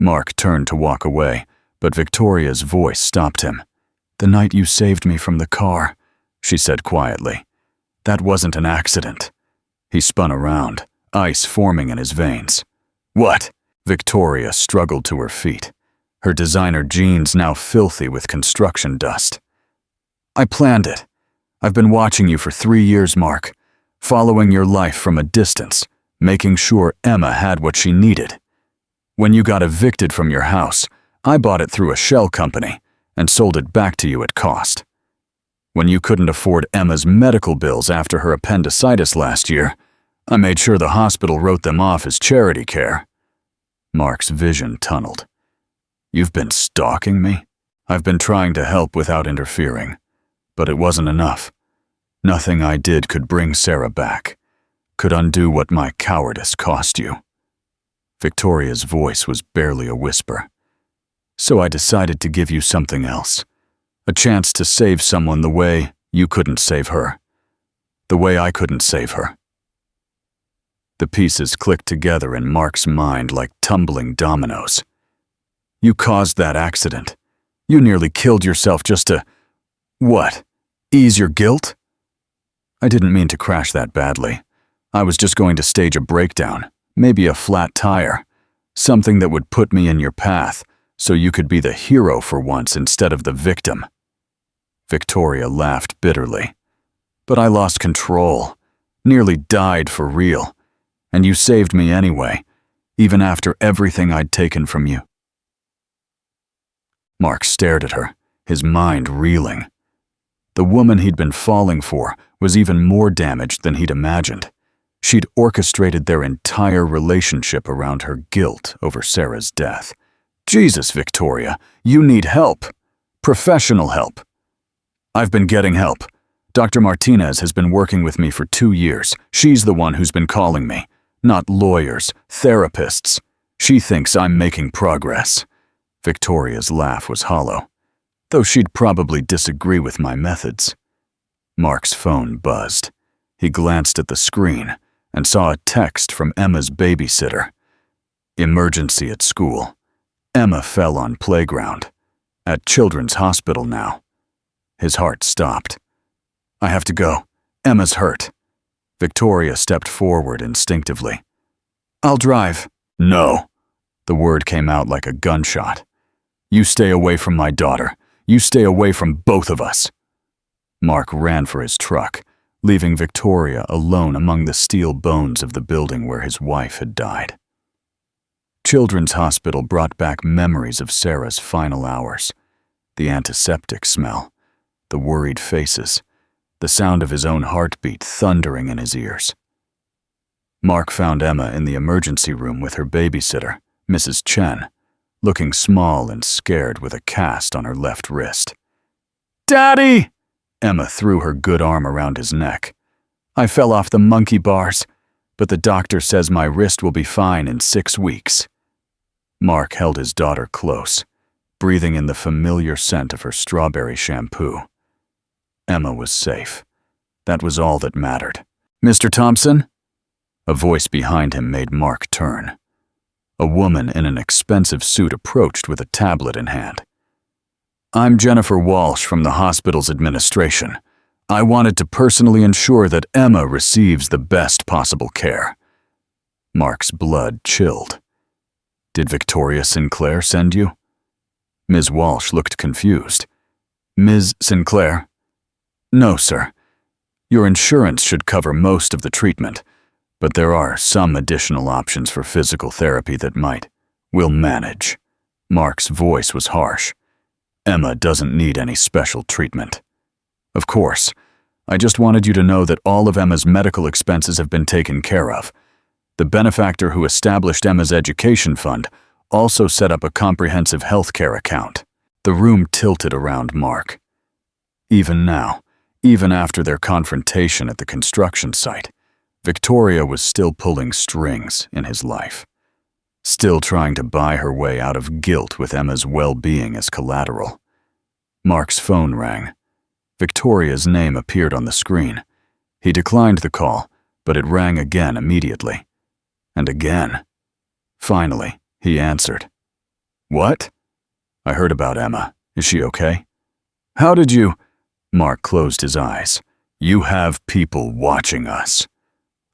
Mark turned to walk away, but Victoria's voice stopped him. "The night you saved me from the car," she said quietly. "That wasn't an accident." He spun around, ice forming in his veins. "What?" Victoria struggled to her feet, her designer jeans now filthy with construction dust. "I planned it. I've been watching you for 3 years, Mark, following your life from a distance, making sure Emma had what she needed. When you got evicted from your house, I bought it through a shell company and sold it back to you at cost. When you couldn't afford Emma's medical bills after her appendicitis last year, I made sure the hospital wrote them off as charity care." Mark's vision tunneled. "You've been stalking me? I've been trying to help without interfering, but it wasn't enough. Nothing I did could bring Sarah back, could undo what my cowardice cost you." Victoria's voice was barely a whisper. "So I decided to give you something else, a chance to save someone the way you couldn't save her, the way I couldn't save her." The pieces clicked together in Mark's mind like tumbling dominoes. "You caused that accident. You nearly killed yourself just to… what? Ease your guilt?" "I didn't mean to crash that badly. I was just going to stage a breakdown, maybe a flat tire, something that would put me in your path so you could be the hero for once instead of the victim." Victoria laughed bitterly. "But I lost control, nearly died for real. And you saved me anyway, even after everything I'd taken from you." Mark stared at her, his mind reeling. The woman he'd been falling for was even more damaged than he'd imagined. She'd orchestrated their entire relationship around her guilt over Sarah's death. "Jesus, Victoria, you need help. Professional help." "I've been getting help. Dr. Martinez has been working with me for 2 years. She's the one who's been calling me. Not lawyers, therapists. She thinks I'm making progress." Victoria's laugh was hollow, though she'd probably disagree with my methods. Mark's phone buzzed. He glanced at the screen and saw a text from Emma's babysitter. "Emergency at school. Emma fell on playground. At Children's Hospital now." His heart stopped. "I have to go. Emma's hurt." Victoria stepped forward instinctively. "I'll drive." "No." The word came out like a gunshot. "You stay away from my daughter. You stay away from both of us." Mark ran for his truck, leaving Victoria alone among the steel bones of the building where his wife had died. Children's Hospital brought back memories of Sarah's final hours. The antiseptic smell, the worried faces, the sound of his own heartbeat thundering in his ears. Mark found Emma in the emergency room with her babysitter, Mrs. Chen, looking small and scared with a cast on her left wrist. "Daddy!" Emma threw her good arm around his neck. "I fell off the monkey bars, but the doctor says my wrist will be fine in 6 weeks." Mark held his daughter close, breathing in the familiar scent of her strawberry shampoo. Emma was safe. That was all that mattered. "Mr. Thompson?" A voice behind him made Mark turn. A woman in an expensive suit approached with a tablet in hand. "I'm Jennifer Walsh from the hospital's administration. I wanted to personally ensure that Emma receives the best possible care." Mark's blood chilled. Did Victoria Sinclair send you? Ms. Walsh looked confused. Ms. Sinclair? No, sir. Your insurance should cover most of the treatment, but there are some additional options for physical therapy that will manage. Mark's voice was harsh. Emma doesn't need any special treatment. Of course, I just wanted you to know that all of Emma's medical expenses have been taken care of. The benefactor who established Emma's education fund also set up a comprehensive health care account. The room tilted around Mark. Even now, even after their confrontation at the construction site, Victoria was still pulling strings in his life. Still trying to buy her way out of guilt with Emma's well-being as collateral. Mark's phone rang. Victoria's name appeared on the screen. He declined the call, but it rang again immediately. And again. Finally, he answered. What? I heard about Emma. Is she okay? How did you? Mark closed his eyes. You have people watching us.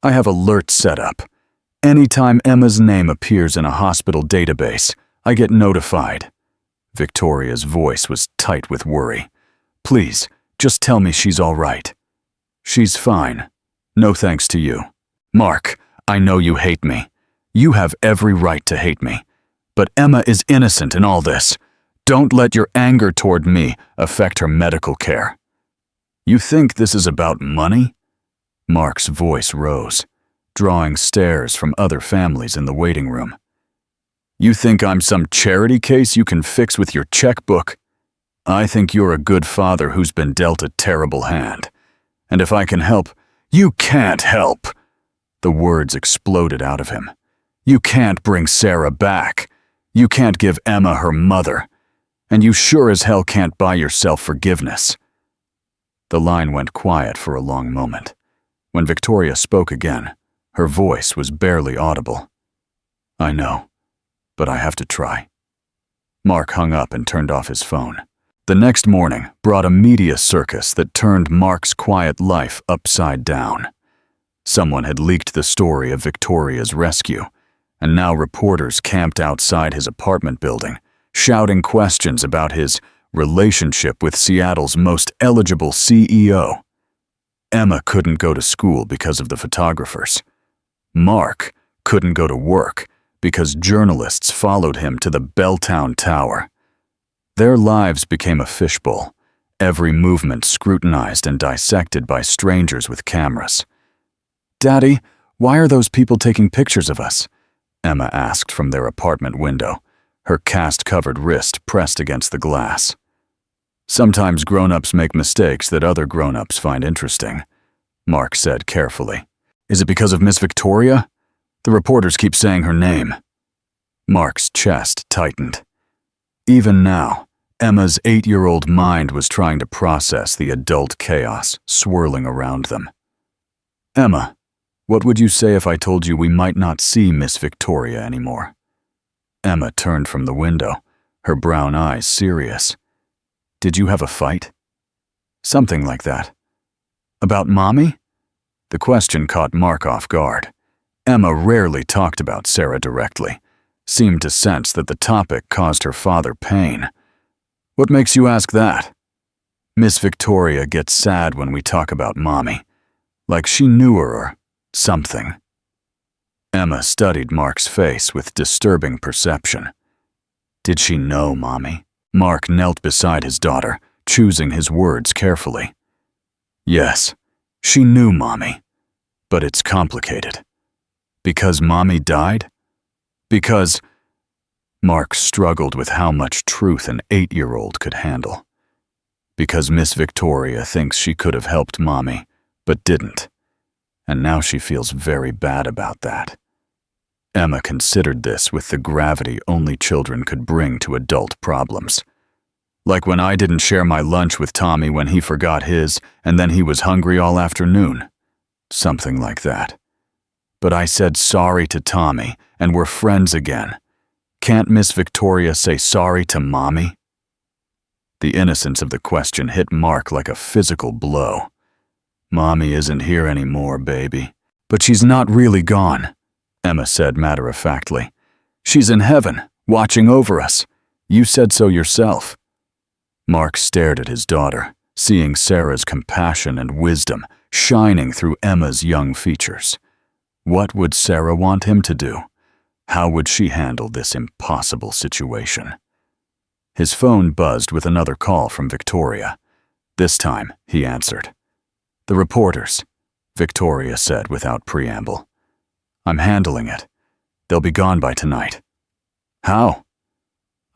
I have alerts set up. Anytime Emma's name appears in a hospital database, I get notified. Victoria's voice was tight with worry. Please, just tell me she's all right. She's fine. No thanks to you. Mark, I know you hate me. You have every right to hate me. But Emma is innocent in all this. Don't let your anger toward me affect her medical care. You think this is about money? Mark's voice rose, drawing stares from other families in the waiting room. You think I'm some charity case you can fix with your checkbook? I think you're a good father who's been dealt a terrible hand. And if I can help, you can't help. The words exploded out of him. You can't bring Sarah back. You can't give Emma her mother. And you sure as hell can't buy yourself forgiveness. The line went quiet for a long moment. When Victoria spoke again, her voice was barely audible. I know, but I have to try. Mark hung up and turned off his phone. The next morning brought a media circus that turned Mark's quiet life upside down. Someone had leaked the story of Victoria's rescue, and now reporters camped outside his apartment building, shouting questions about his relationship with Seattle's most eligible CEO. Emma couldn't go to school because of the photographers. Mark couldn't go to work because journalists followed him to the Belltown Tower. Their lives became a fishbowl, every movement scrutinized and dissected by strangers with cameras. Daddy, why are those people taking pictures of us? Emma asked from their apartment window, her cast-covered wrist pressed against the glass. Sometimes grown-ups make mistakes that other grown-ups find interesting, Mark said carefully. Is it because of Miss Victoria? The reporters keep saying her name. Mark's chest tightened. Even now, Emma's 8-year-old mind was trying to process the adult chaos swirling around them. Emma, what would you say if I told you we might not see Miss Victoria anymore? Emma turned from the window, her brown eyes serious. Did you have a fight? Something like that. About Mommy? The question caught Mark off guard. Emma rarely talked about Sarah directly, seemed to sense that the topic caused her father pain. What makes you ask that? Miss Victoria gets sad when we talk about Mommy, like she knew her or something. Emma studied Mark's face with disturbing perception. Did she know Mommy? Mark knelt beside his daughter, choosing his words carefully. Yes, she knew Mommy, but it's complicated. Because Mommy died? Because... Mark struggled with how much truth an 8-year-old could handle. Because Miss Victoria thinks she could have helped Mommy, but didn't. And now she feels very bad about that. Emma considered this with the gravity only children could bring to adult problems. Like when I didn't share my lunch with Tommy when he forgot his, and then he was hungry all afternoon. Something like that. But I said sorry to Tommy, and we're friends again. Can't Miss Victoria say sorry to Mommy? The innocence of the question hit Mark like a physical blow. Mommy isn't here anymore, baby. But she's not really gone, Emma said matter-of-factly. She's in heaven, watching over us. You said so yourself." Mark stared at his daughter, seeing Sarah's compassion and wisdom shining through Emma's young features. What would Sarah want him to do? How would she handle this impossible situation? His phone buzzed with another call from Victoria. This time, he answered. "The reporters," Victoria said without preamble. "I'm handling it. They'll be gone by tonight." "How?"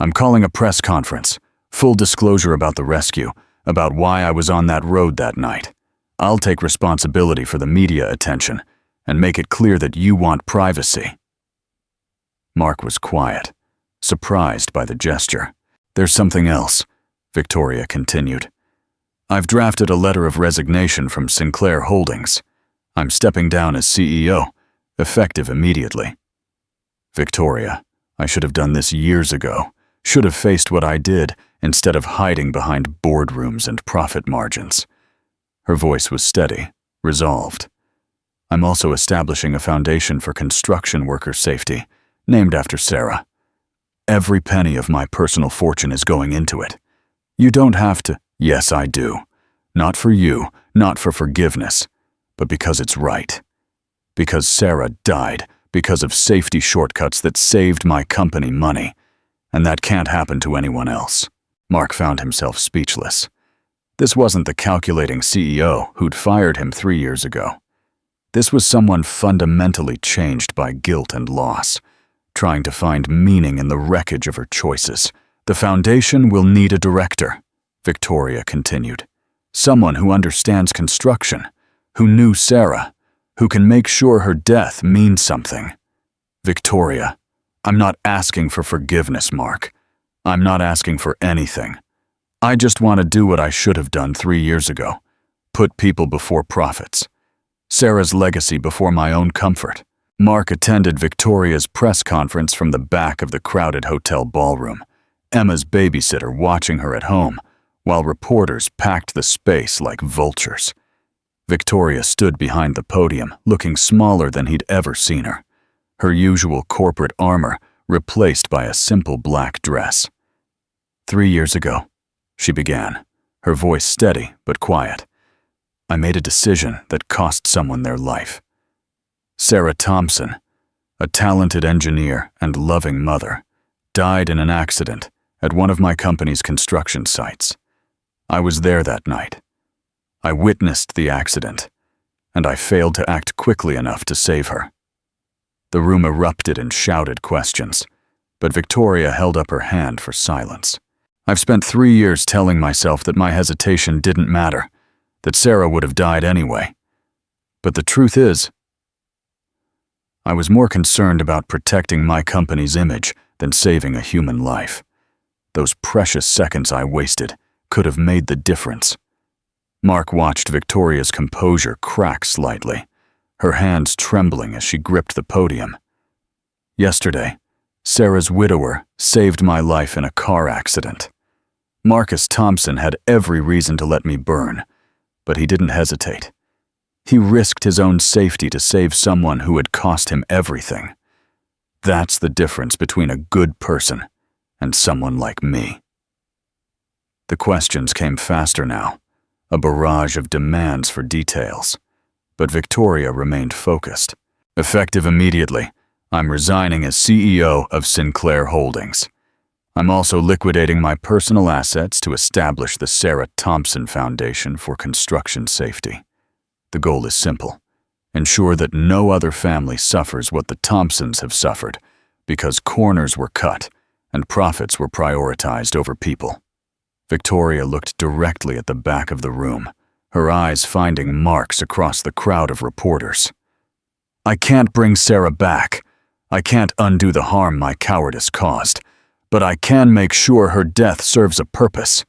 "I'm calling a press conference. Full disclosure about the rescue, about why I was on that road that night. I'll take responsibility for the media attention and make it clear that you want privacy." Mark was quiet, surprised by the gesture. "There's something else," Victoria continued. "I've drafted a letter of resignation from Sinclair Holdings. I'm stepping down as CEO, effective immediately." "Victoria, I should have done this years ago. Should have faced what I did instead of hiding behind boardrooms and profit margins." Her voice was steady, resolved. "I'm also establishing a foundation for construction worker safety, named after Sarah. Every penny of my personal fortune is going into it. You don't have to." "Yes, I do. Not for you, not for forgiveness, but because it's right. Because Sarah died, because of safety shortcuts that saved my company money, and that can't happen to anyone else." Mark found himself speechless. This wasn't the calculating CEO who'd fired him 3 years ago. This was someone fundamentally changed by guilt and loss, trying to find meaning in the wreckage of her choices. "The foundation will need a director," Victoria continued. "Someone who understands construction, who knew Sarah, who can make sure her death means something." "Victoria, I'm not asking for forgiveness, Mark. I'm not asking for anything. I just want to do what I should have done 3 years ago. Put people before profits. Sarah's legacy before my own comfort." Mark attended Victoria's press conference from the back of the crowded hotel ballroom, Emma's babysitter watching her at home, while reporters packed the space like vultures. Victoria stood behind the podium, looking smaller than he'd ever seen her, her usual corporate armor replaced by a simple black dress. "3 years ago," she began, her voice steady but quiet, "I made a decision that cost someone their life. Sarah Thompson, a talented engineer and loving mother, died in an accident at one of my company's construction sites. I was there that night. I witnessed the accident, and I failed to act quickly enough to save her." The room erupted in shouted questions, but Victoria held up her hand for silence. "I've spent 3 years telling myself that my hesitation didn't matter, that Sarah would have died anyway. But the truth is, I was more concerned about protecting my company's image than saving a human life. Those precious seconds I wasted could have made the difference." Mark watched Victoria's composure crack slightly, her hands trembling as she gripped the podium. "Yesterday, Sarah's widower saved my life in a car accident. Marcus Thompson had every reason to let me burn, but he didn't hesitate. He risked his own safety to save someone who had cost him everything. That's the difference between a good person and someone like me." The questions came faster now, a barrage of demands for details. But Victoria remained focused. "Effective immediately, I'm resigning as CEO of Sinclair Holdings. I'm also liquidating my personal assets to establish the Sarah Thompson Foundation for Construction Safety. The goal is simple: ensure that no other family suffers what the Thompsons have suffered because corners were cut and profits were prioritized over people." Victoria looked directly at the back of the room, her eyes finding marks across the crowd of reporters. "I can't bring Sarah back. I can't undo the harm my cowardice caused, but I can make sure her death serves a purpose,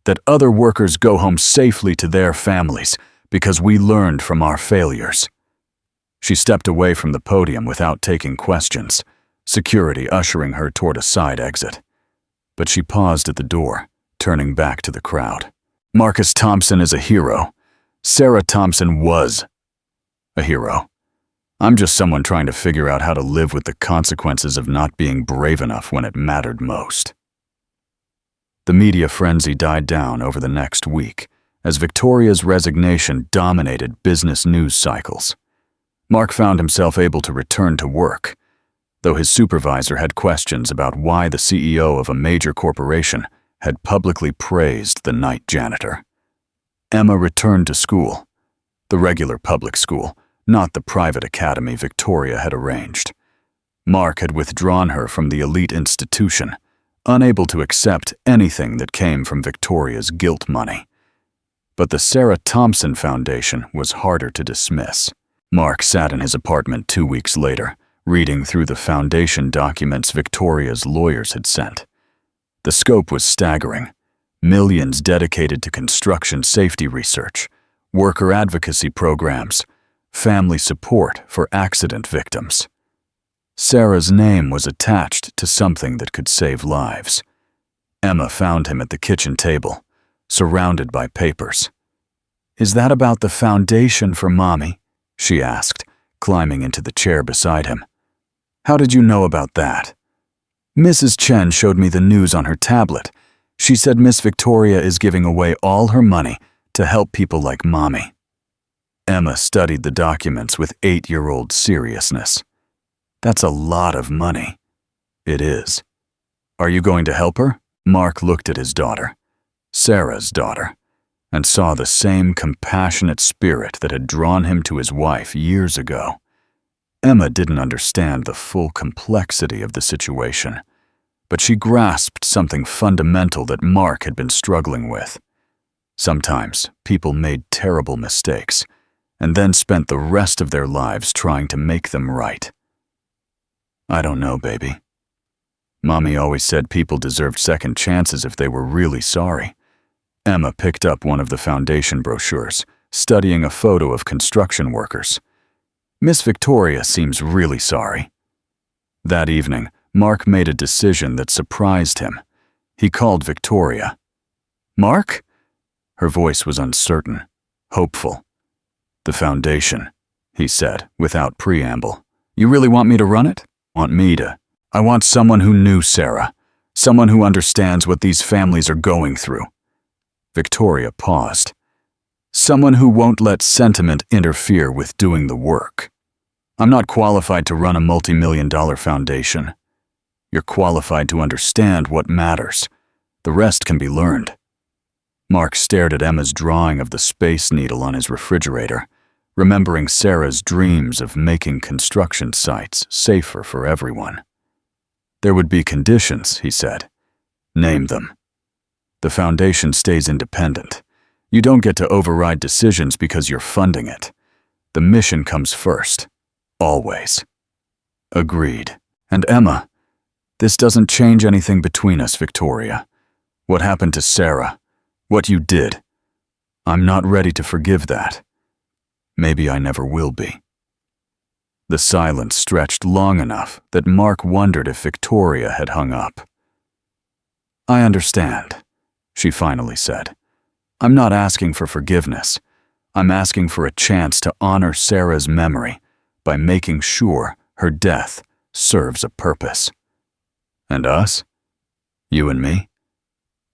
that other workers go home safely to their families because we learned from our failures." She stepped away from the podium without taking questions, security ushering her toward a side exit. But she paused at the door, turning back to the crowd. "Marcus Thompson is a hero. Sarah Thompson was a hero. I'm just someone trying to figure out how to live with the consequences of not being brave enough when it mattered most. The media frenzy died down over the next week as Victoria's resignation dominated business news cycles. Mark found himself able to return to work, though his supervisor had questions about why the CEO of a major corporation had publicly praised the night janitor. Emma returned to school, the regular public school, not the private academy Victoria had arranged. Mark had withdrawn her from the elite institution, unable to accept anything that came from Victoria's guilt money. But the Sarah Thompson Foundation was harder to dismiss. Mark sat in his apartment 2 weeks later, reading through the foundation documents Victoria's lawyers had sent. The scope was staggering. Millions dedicated to construction safety research, worker advocacy programs, family support for accident victims. Sarah's name was attached to something that could save lives. Emma found him at the kitchen table, surrounded by papers. "Is that about the foundation for Mommy?" she asked, climbing into the chair beside him. "How did you know about that?" "Mrs. Chen showed me the news on her tablet. She said Miss Victoria is giving away all her money to help people like Mommy." Emma studied the documents with 8-year-old seriousness. "That's a lot of money." "It is." "Are you going to help her?" Mark looked at his daughter, Sarah's daughter, and saw the same compassionate spirit that had drawn him to his wife years ago. Emma didn't understand the full complexity of the situation, but she grasped something fundamental that Mark had been struggling with. Sometimes people made terrible mistakes and then spent the rest of their lives trying to make them right. "I don't know, baby. Mommy always said people deserved second chances if they were really sorry." Emma picked up one of the foundation brochures, studying a photo of construction workers. "Miss Victoria seems really sorry." That evening, Mark made a decision that surprised him. He called Victoria. "Mark?" Her voice was uncertain, hopeful. "The foundation," he said, without preamble. "You really want me to run it?" "Want me to? I want someone who knew Sarah, someone who understands what these families are going through." Victoria paused. "Someone who won't let sentiment interfere with doing the work." "I'm not qualified to run a multi-million-dollar foundation. You're qualified to understand what matters. The rest can be learned." Mark stared at Emma's drawing of the Space Needle on his refrigerator, remembering Sarah's dreams of making construction sites safer for everyone. "There would be conditions," he said. "Name them." "The foundation stays independent. You don't get to override decisions because you're funding it. The mission comes first. Always." "Agreed. And Emma, this doesn't change anything between us, Victoria. What happened to Sarah, what you did, I'm not ready to forgive that. Maybe I never will be." The silence stretched long enough that Mark wondered if Victoria had hung up. "I understand," she finally said. "I'm not asking for forgiveness. I'm asking for a chance to honor Sarah's memory by making sure her death serves a purpose." "And us? You and me?"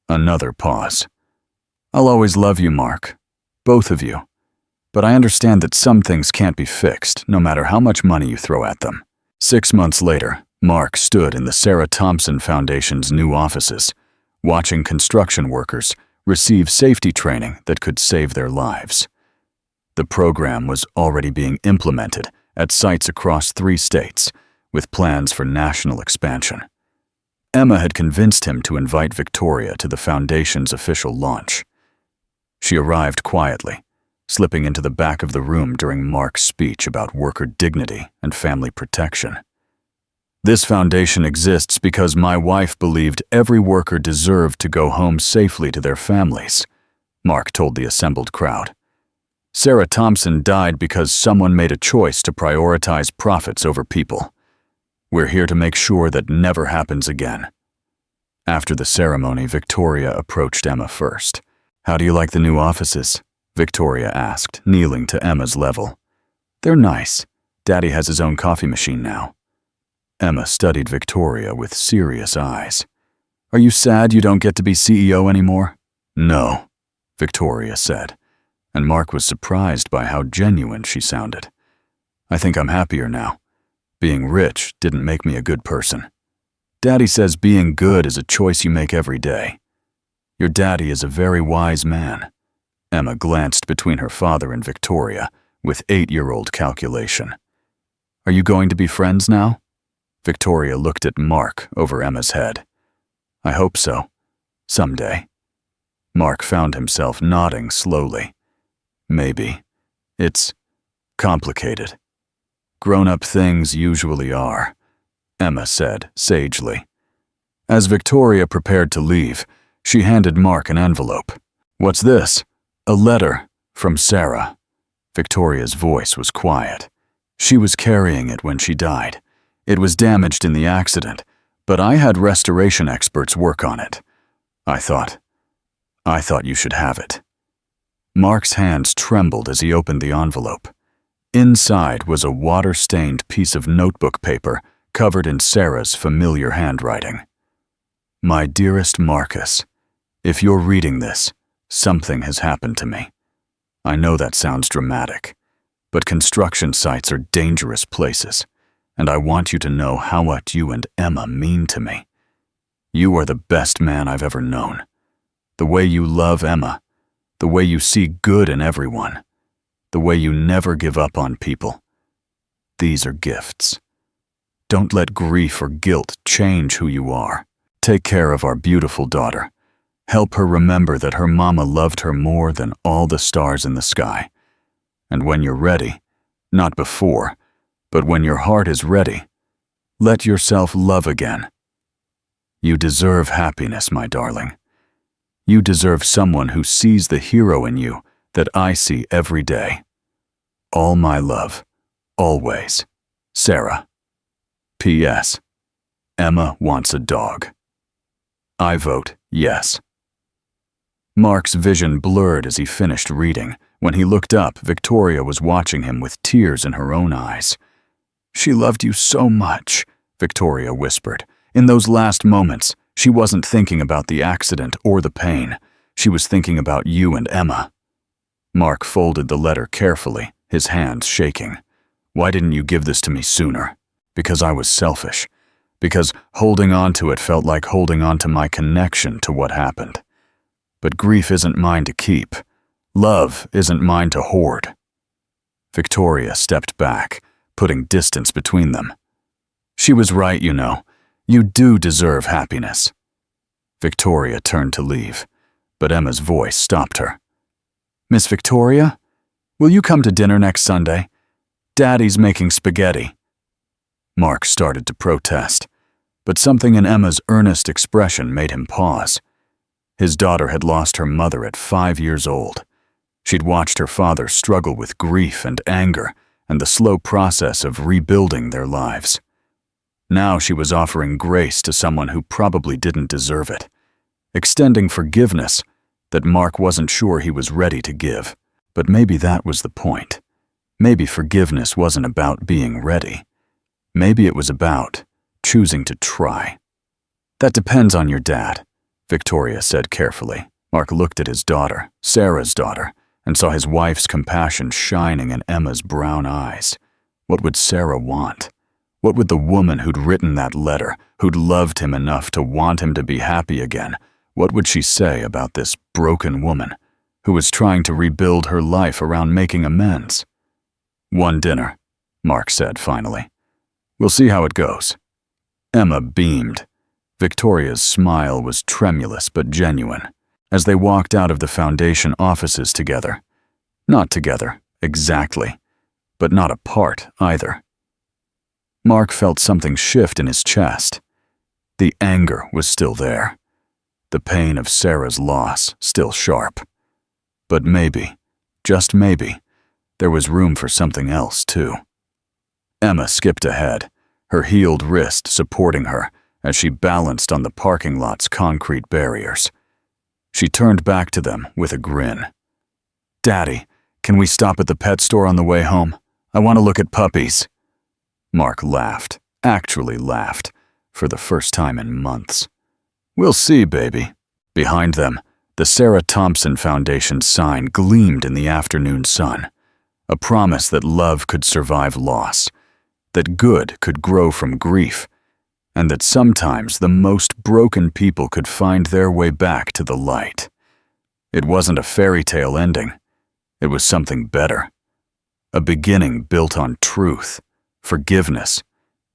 Another pause. "I'll always love you, Mark. Both of you. But I understand that some things can't be fixed, no matter how much money you throw at them." 6 months later, Mark stood in the Sarah Thompson Foundation's new offices, watching construction workers receive safety training that could save their lives. The program was already being implemented at sites across 3 states, with plans for national expansion. Emma had convinced him to invite Victoria to the foundation's official launch. She arrived quietly, slipping into the back of the room during Mark's speech about worker dignity and family protection. "This foundation exists because my wife believed every worker deserved to go home safely to their families," Mark told the assembled crowd. "Sarah Thompson died because someone made a choice to prioritize profits over people. We're here to make sure that never happens again." After the ceremony, Victoria approached Emma first. "How do you like the new offices?" Victoria asked, kneeling to Emma's level. "They're nice. Daddy has his own coffee machine now. Emma studied Victoria with serious eyes. Are you sad you don't get to be CEO anymore? No, Victoria said, and Mark was surprised by how genuine she sounded. I think I'm happier now. Being rich didn't make me a good person. Daddy says being good is a choice you make every day. Your daddy is a very wise man. Emma glanced between her father and Victoria with 8-year-old calculation. Are you going to be friends now? Victoria looked at Mark over Emma's head. I hope so. Someday. Mark found himself nodding slowly. Maybe. It's complicated. Grown-up things usually are, Emma said sagely. As Victoria prepared to leave, she handed Mark an envelope. What's this? A letter from Sarah. Victoria's voice was quiet. She was carrying it when she died. It was damaged in the accident, but I had restoration experts work on it. I thought you should have it. Mark's hands trembled as he opened the envelope. Inside was a water-stained piece of notebook paper covered in Sarah's familiar handwriting. My dearest Marcus, if you're reading this, something has happened to me. I know that sounds dramatic, but construction sites are dangerous places, and I want you to know how much you and Emma mean to me. You are the best man I've ever known. The way you love Emma, the way you see good in everyone, the way you never give up on people. These are gifts. Don't let grief or guilt change who you are. Take care of our beautiful daughter. Help her remember that her mama loved her more than all the stars in the sky. And when you're ready, not before, but when your heart is ready, let yourself love again. You deserve happiness, my darling. You deserve someone who sees the hero in you that I see every day. All my love, always, Sarah. P.S. Emma wants a dog. I vote yes. Mark's vision blurred as he finished reading. When he looked up, Victoria was watching him with tears in her own eyes. She loved you so much, Victoria whispered. In those last moments, she wasn't thinking about the accident or the pain. She was thinking about you and Emma. Mark folded the letter carefully, his hands shaking. Why didn't you give this to me sooner? Because I was selfish. Because holding on to it felt like holding on to my connection to what happened. But grief isn't mine to keep. Love isn't mine to hoard. Victoria stepped back, putting distance between them. She was right, you know. You do deserve happiness. Victoria turned to leave, but Emma's voice stopped her. Miss Victoria, will you come to dinner next Sunday? Daddy's making spaghetti. Mark started to protest, but something in Emma's earnest expression made him pause. His daughter had lost her mother at 5 years old. She'd watched her father struggle with grief and anger and the slow process of rebuilding their lives. Now she was offering grace to someone who probably didn't deserve it, extending forgiveness that Mark wasn't sure he was ready to give. But maybe that was the point. Maybe forgiveness wasn't about being ready. Maybe it was about choosing to try. That depends on your dad, Victoria said carefully. Mark looked at his daughter, Sarah's daughter, and saw his wife's compassion shining in Emma's brown eyes. What would Sarah want? What would the woman who'd written that letter, who'd loved him enough to want him to be happy again, what would she say about this broken woman who was trying to rebuild her life around making amends? One dinner, Mark said finally. We'll see how it goes. Emma beamed. Victoria's smile was tremulous but genuine as they walked out of the foundation offices together. Not together, exactly, but not apart either. Mark felt something shift in his chest. The anger was still there. The pain of Sarah's loss still sharp. But maybe, just maybe, there was room for something else too. Emma skipped ahead, her healed wrist supporting her as she balanced on the parking lot's concrete barriers. She turned back to them with a grin. Daddy, can we stop at the pet store on the way home? I want to look at puppies. Mark laughed, actually laughed, for the first time in months. "We'll see, baby." Behind them, the Sarah Thompson Foundation sign gleamed in the afternoon sun, a promise that love could survive loss, that good could grow from grief, and that sometimes the most broken people could find their way back to the light. It wasn't a fairy tale ending. It was something better. A beginning built on truth, forgiveness,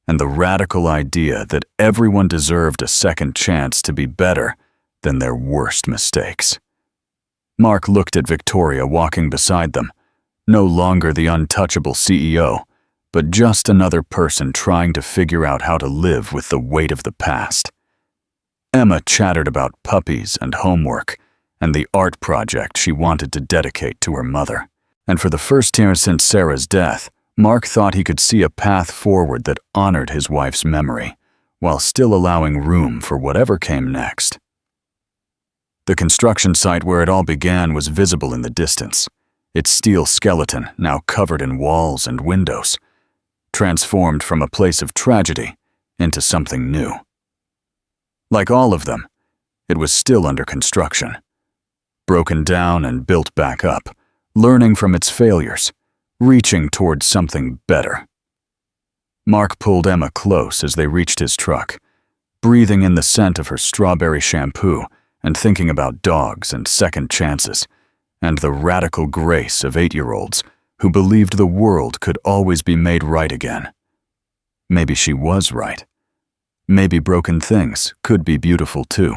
and the radical idea that everyone deserved a second chance to be better than their worst mistakes. Mark looked at Victoria walking beside them, no longer the untouchable CEO, but just another person trying to figure out how to live with the weight of the past. Emma chattered about puppies and homework and the art project she wanted to dedicate to her mother. And for the first year since Sarah's death, Mark thought he could see a path forward that honored his wife's memory, while still allowing room for whatever came next. The construction site where it all began was visible in the distance, its steel skeleton now covered in walls and windows, transformed from a place of tragedy into something new. Like all of them, it was still under construction, broken down and built back up, learning from its failures, reaching towards something better. Mark pulled Emma close as they reached his truck, breathing in the scent of her strawberry shampoo and thinking about dogs and second chances, and the radical grace of 8-year-olds who believed the world could always be made right again. Maybe she was right. Maybe broken things could be beautiful too.